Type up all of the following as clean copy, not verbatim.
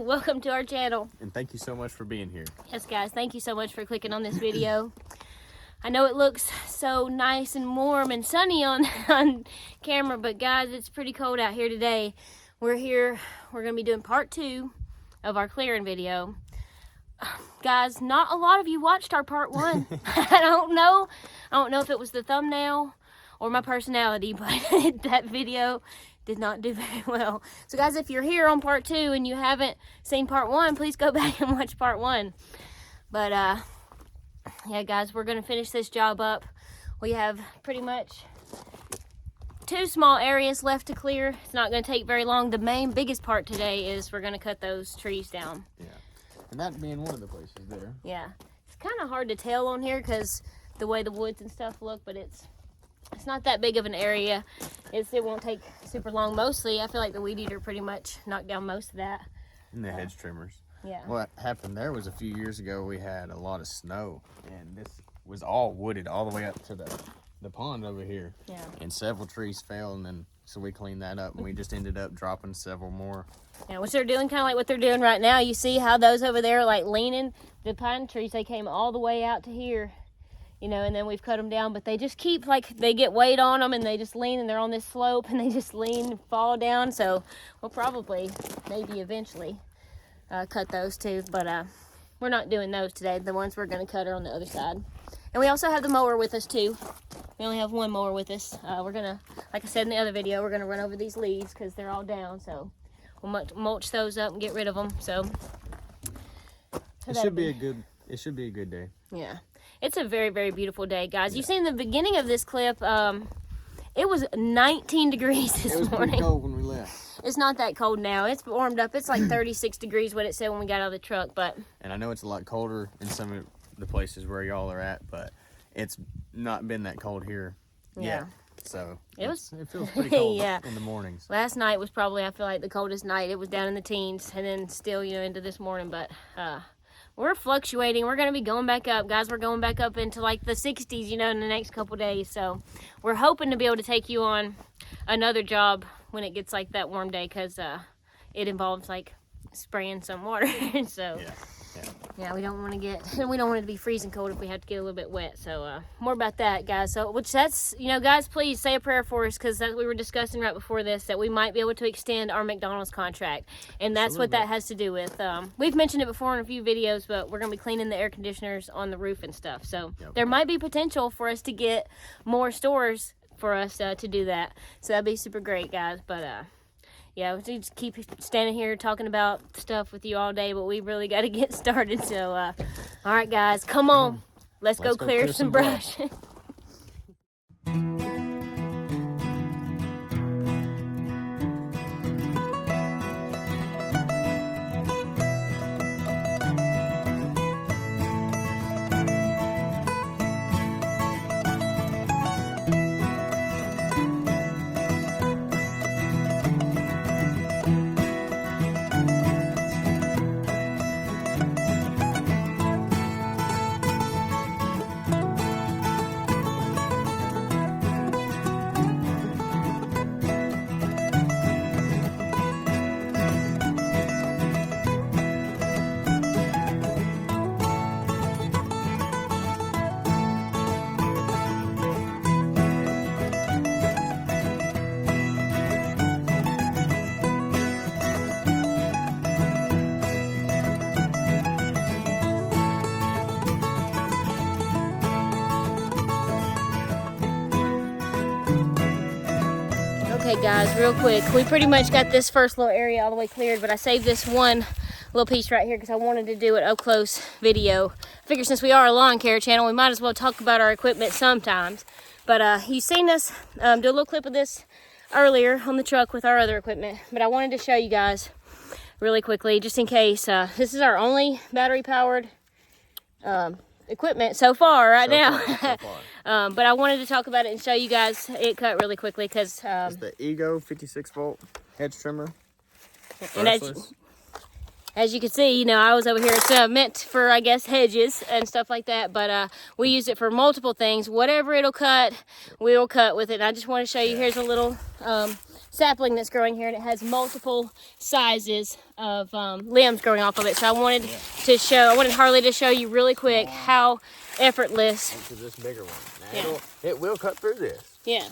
welcome to our channel. And thank you so much for being here. Yes guys, thank you so much for clicking on this video. I know it looks so nice and warm and sunny on camera, but guys, it's pretty cold out here today. We're here, we're gonna be doing part 2 of our clearing video. Guys, not a lot of you watched our part 1. I don't know if it was the thumbnail or my personality, but that video did not do very well. So guys, if you're here on part 2 and you haven't seen part 1, please go back and watch part 1. But yeah guys, we're gonna finish this job up. We have pretty much 2 small areas left to clear. It's not gonna take very long. The biggest part today is we're gonna cut those trees down. Yeah, and that being one of the places there. Yeah, it's kind of hard to tell on here because the way the woods and stuff look, but it's not that big of an area. It won't take super long. Mostly, I feel like the weed eater pretty much knocked down most of that. And the hedge trimmers. Yeah. What happened there was a few years ago we had a lot of snow, and this was all wooded all the way up to the pond over here. Yeah. And several trees fell, and then so we cleaned that up, and we just ended up dropping several more. Yeah, which they're doing kind of like what they're doing right now. You see how those over there are like leaning? The pine trees, they came all the way out to here. You know, and then we've cut them down, but they just keep, like, they get weight on them and they just lean, and they're on this slope and they just lean and fall down. So we'll probably, maybe eventually cut those too, but we're not doing those today. The ones we're going to cut are on the other side. And we also have the mower with us too. We only have one mower with us. We're going to, like I said in the other video, we're going to run over these leaves because they're all down. So we'll mulch those up and get rid of them. So it should be a good day. Yeah. It's a very, very beautiful day, guys. Yeah. You've seen the beginning of this clip. It was 19 degrees this morning. It was pretty cold when we left. It's not that cold now. It's warmed up. It's like 36 degrees what it said when we got out of the truck. But and I know it's a lot colder in some of the places where y'all are at, but it's not been that cold here yet. So it feels pretty cold in the mornings. Last night was probably, I feel like, the coldest night. It was down in the teens, and then still, you know, into this morning. But we're fluctuating. We're going to be going back up. Guys, we're going back up into like the 60s, you know, in the next couple days. So we're hoping to be able to take you on another job when it gets like that warm day, because it involves like spraying some water. So yeah, we don't want it to be freezing cold if we have to get a little bit wet. So more about that, guys. So that's, you know, guys, please say a prayer for us, because we were discussing right before this that we might be able to extend our McDonald's contract, and that's what that has to do with. We've mentioned it before in a few videos, but we're gonna be cleaning the air conditioners on the roof and stuff. So there might be potential for us to get more stores for us to do that. So that'd be super great, guys. But yeah, we just keep standing here talking about stuff with you all day, but we really got to get started. So, all right, guys, come on. Let's go clear some brush. Okay guys, real quick, we pretty much got this first little area all the way cleared, but I saved this one little piece right here because I wanted to do an up close video. I figure since we are a lawn care channel, we might as well talk about our equipment sometimes. But you've seen us do a little clip of this earlier on the truck with our other equipment, but I wanted to show you guys really quickly, just in case. This is our only battery powered equipment so far now. But I wanted to talk about it and show you guys it cut really quickly because it's the Ego 56 volt hedge trimmer. And as you can see, you know, I was over here. It's meant for, I guess, hedges and stuff like that. But we use it for multiple things. Whatever it'll cut, we'll cut with it. And I just want to show you. Here's a little sapling that's growing here, and it has multiple sizes of limbs growing off of it. So I wanted I wanted Harley to show you really quick how effortless. Into this bigger one. Yeah. It will cut through this. Yeah.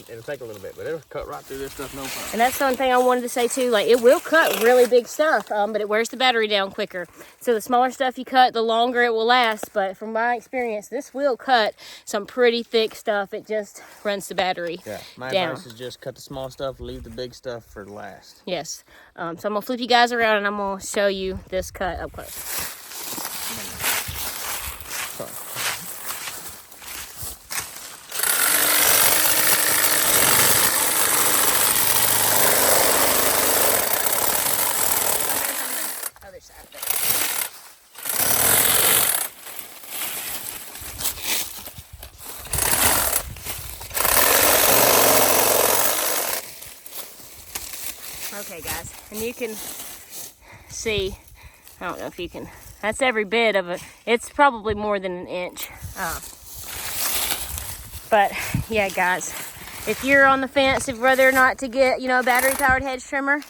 It'll take a little bit, but it'll cut right through this stuff, no problem. And that's the one thing I wanted to say too. Like, it will cut really big stuff, but it wears the battery down quicker. So the smaller stuff you cut, the longer it will last. But from my experience, this will cut some pretty thick stuff. It just runs the battery down. My advice is just cut the small stuff, leave the big stuff for last. Yes. So I'm gonna flip you guys around, and I'm gonna show you this cut up close. Sorry. Other side of it. Okay, guys, and you can see, I don't know if you can, that's every bit of it. It's probably more than an inch. But yeah, guys, if you're on the fence of whether or not to get, you know, a battery powered hedge trimmer,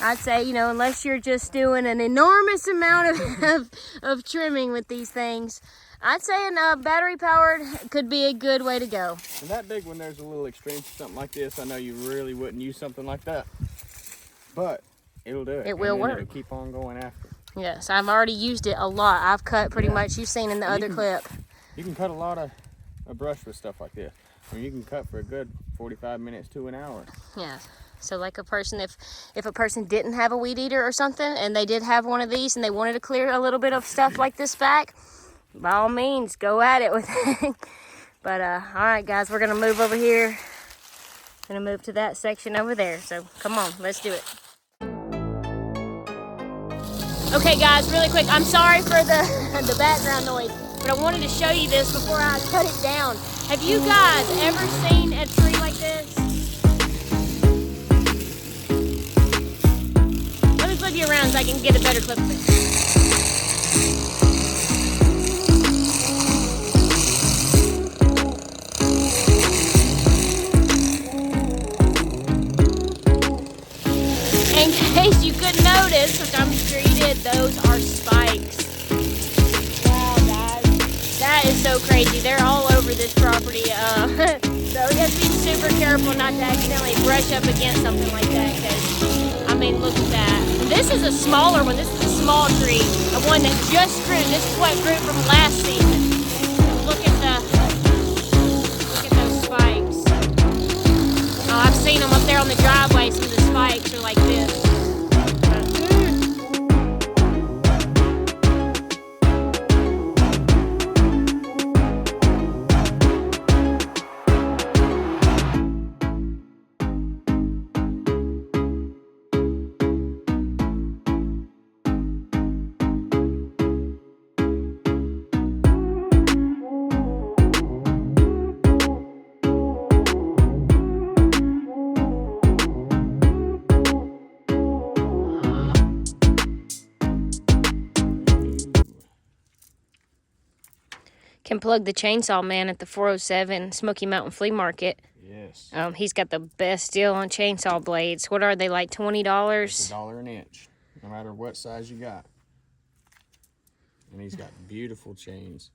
I'd say, you know, unless you're just doing an enormous amount of trimming with these things, I'd say a battery powered could be a good way to go. And that big one, there's a little extreme for something like this. I know you really wouldn't use something like that, but it'll do it. It will work. It'll keep on going after. Yes, I've already used it a lot. I've cut pretty much, you've seen in the other clip. You can cut a lot of brush with stuff like this. I mean, you can cut for a good 45 minutes to an hour. Yeah. So like a person, if a person didn't have a weed eater or something, and they did have one of these and they wanted to clear a little bit of stuff like this back, by all means, go at it with it. But all right, guys, we're gonna move over here. Gonna move to that section over there. So come on, let's do it. Okay, guys, really quick. I'm sorry for the background noise, but I wanted to show you this before I cut it down. Have you guys ever seen a tree like this? Let me flip you around so I can get a better clip of it. In case you couldn't notice, which I'm sure you did, those are spikes. Wow, guys. That is so crazy. They're all over this property. So you have to be super careful not to accidentally brush up against something like that. Because, I mean, look at that. This is a smaller one. This is a small tree. A one that just grew. This is what grew from last season. Look at those spikes. Oh, I've seen them up there on the driveway. Some of the spikes are like this. Can plug the chainsaw man at the 407 Smoky Mountain Flea Market. Yes. He's got the best deal on chainsaw blades. What are they, like $20? It's $1 an inch, no matter what size you got. And he's got beautiful chains.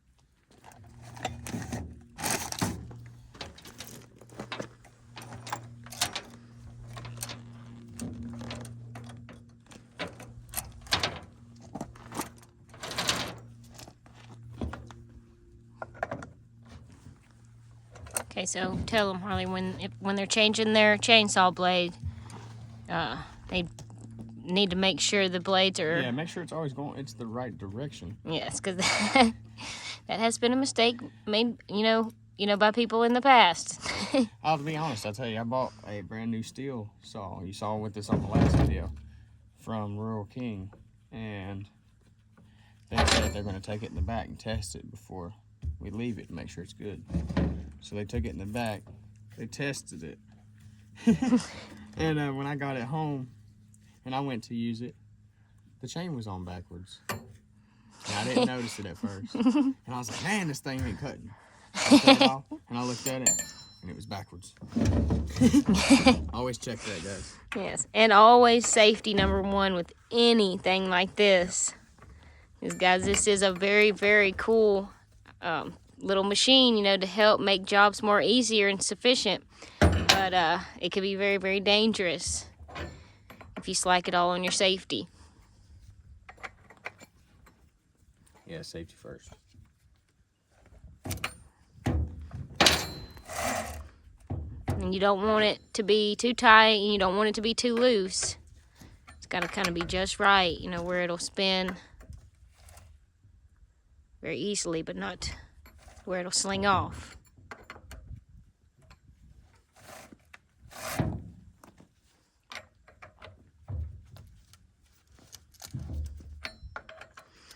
Okay, so tell them, Harley, when they're changing their chainsaw blade, they need to make sure the blades are... Yeah, make sure it's always going, it's the right direction. Yes, because that has been a mistake made, you know, by people in the past. I'll be honest, I'll tell you, I bought a brand new Stihl saw. You saw with this on the last video from Rural King, and they said they're going to take it in the back and test it before we leave it to make sure it's good. So they took it in the back, they tested it, and when I got it home and I went to use it, the chain was on backwards. And I didn't notice it at first. And I was like, man, this thing ain't cutting. I took it off, and I looked at it, and it was backwards. Always check that, guys. Yes, and always safety number one with anything like this. Because, guys, this is a very, very cool little machine, you know, to help make jobs more easier and sufficient. But it could be very, very dangerous if you slack it all on your safety. Yeah, safety first. And you don't want it to be too tight, and you don't want it to be too loose. It's got to kind of be just right, you know, where it'll spin very easily, but not where it'll sling off.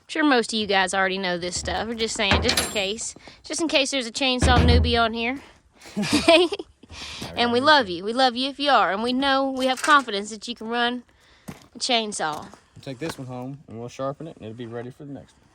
I'm sure most of you guys already know this stuff. We're just saying, just in case there's a chainsaw newbie on here. And we love you. We love you if you are. And we know, we have confidence that you can run a chainsaw. We'll take this one home and we'll sharpen it and it'll be ready for the next one.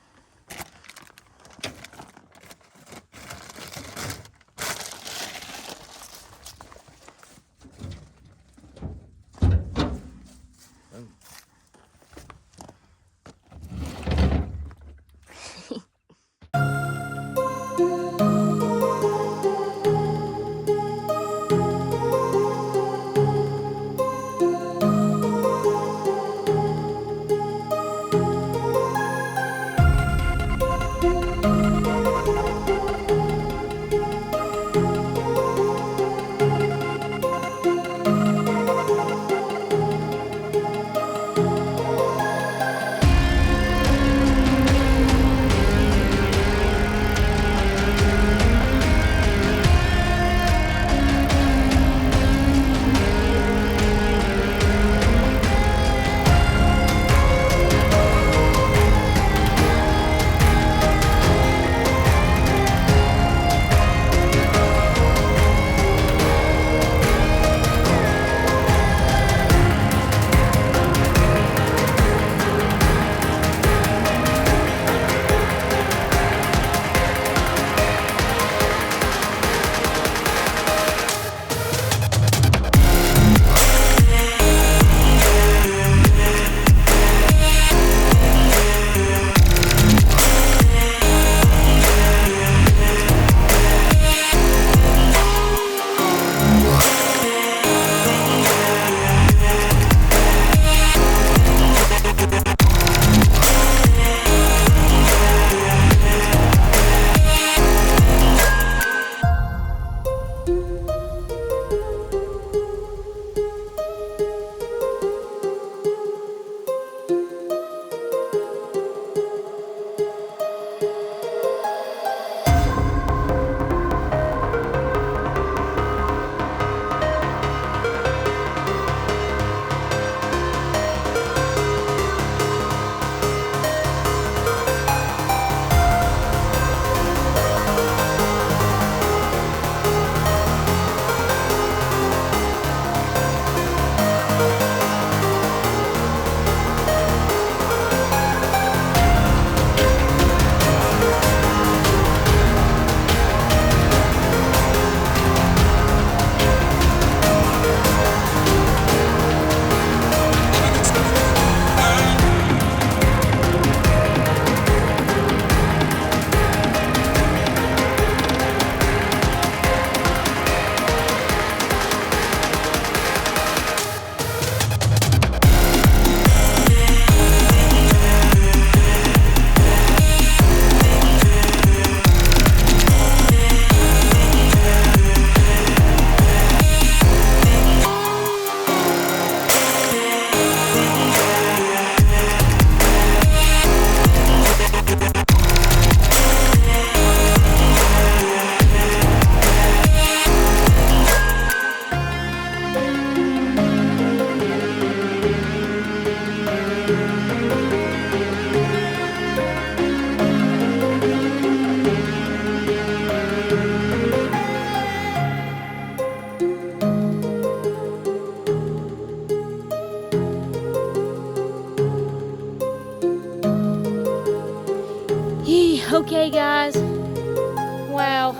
Wow.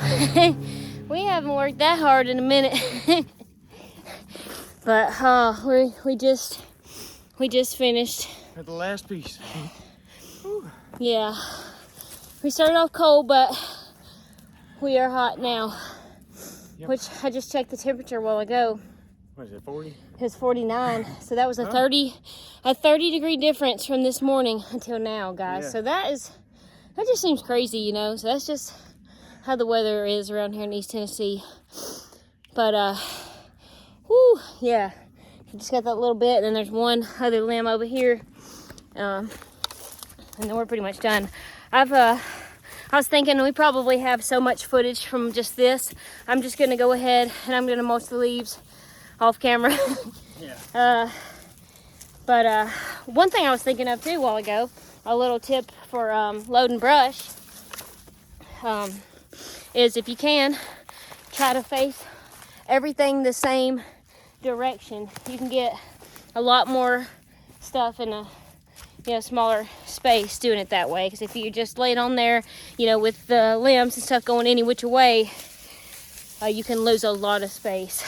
We haven't worked that hard in a minute. But we just finished. At the last piece. Yeah. We started off cold, but we are hot now. Yep. Which I just checked the temperature a while ago. What is it, 40? It was 49. So that was a 30 degree difference from this morning until now, guys. Yeah. So that just seems crazy, you know. So that's just how the weather is around here in East Tennessee. But whew, yeah. Just got that little bit, and then there's one other limb over here. And then we're pretty much done. I was thinking we probably have so much footage from just this. I'm just gonna go ahead and I'm gonna mulch the leaves off camera. Yeah. But one thing I was thinking of too a while ago, a little tip for loading brush, is if you can, try to face everything the same direction. You can get a lot more stuff in a smaller space doing it that way, because if you just lay it on there, with the limbs and stuff going any which way, you can lose a lot of space.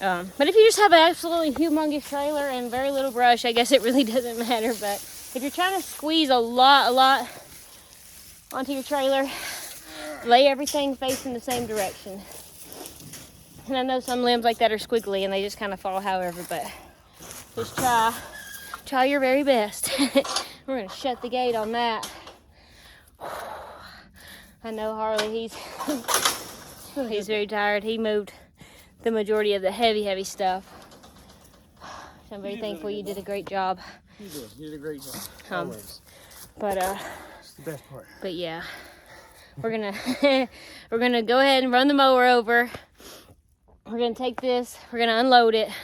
But if you just have an absolutely humongous trailer and very little brush, I guess it really doesn't matter. But if you're trying to squeeze a lot onto your trailer, lay everything facing the same direction. And I know some limbs like that are squiggly and they just kind of fall however, but just try your very best. We're gonna shut the gate on that. I know Harley, he's very tired. He moved the majority of the heavy stuff. So I'm very thankful you did a great job. You did a great job. Always. But it's the best part. But yeah, we're gonna go ahead and run the mower over. We're gonna take this, we're gonna unload it, and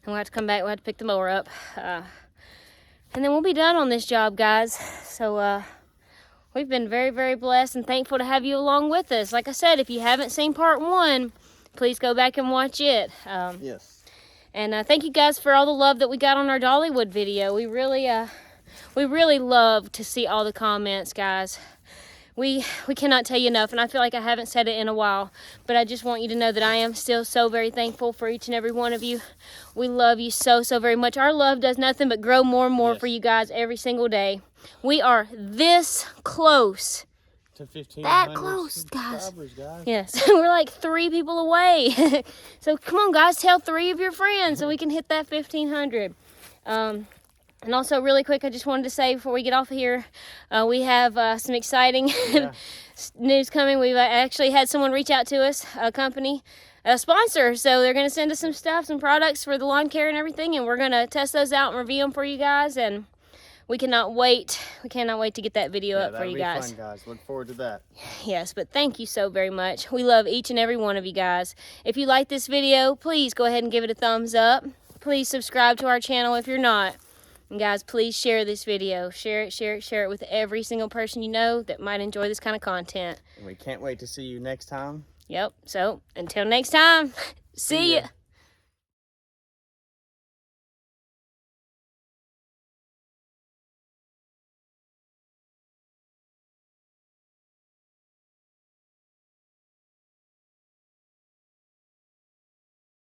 we'll have to come back, we'll have to pick the mower up. And then we'll be done on this job, guys. So we've been very blessed and thankful to have you along with us. Like I said, if you haven't seen part 1, please go back and watch it. Yes. And thank you guys for all the love that we got on our Dollywood video. We really love to see all the comments, guys. We cannot tell you enough, and I feel like I haven't said it in a while, but I just want you to know that I am still so very thankful for each and every one of you. We love you so very much. Our love does nothing but grow more and more for you guys every single day. We are this close. To 1,500 that close, guys. Guys. Yes, we're like 3 people away. So come on, guys, tell 3 of your friends so we can hit that 1,500. And also, really quick, I just wanted to say before we get off of here, we have some exciting news coming. We've actually had someone reach out to us, a company, a sponsor. So they're going to send us some stuff, some products for the lawn care and everything, and we're going to test those out and review them for you guys. And we cannot wait. We cannot wait to get that video up for you guys. Fun, guys. Look forward to that. Yes, but thank you so very much. We love each and every one of you guys. If you like this video, please go ahead and give it a thumbs up. Please subscribe to our channel if you're not. And guys, please share this video. Share it with every single person you know that might enjoy this kind of content. And we can't wait to see you next time. Yep. So until next time, see ya.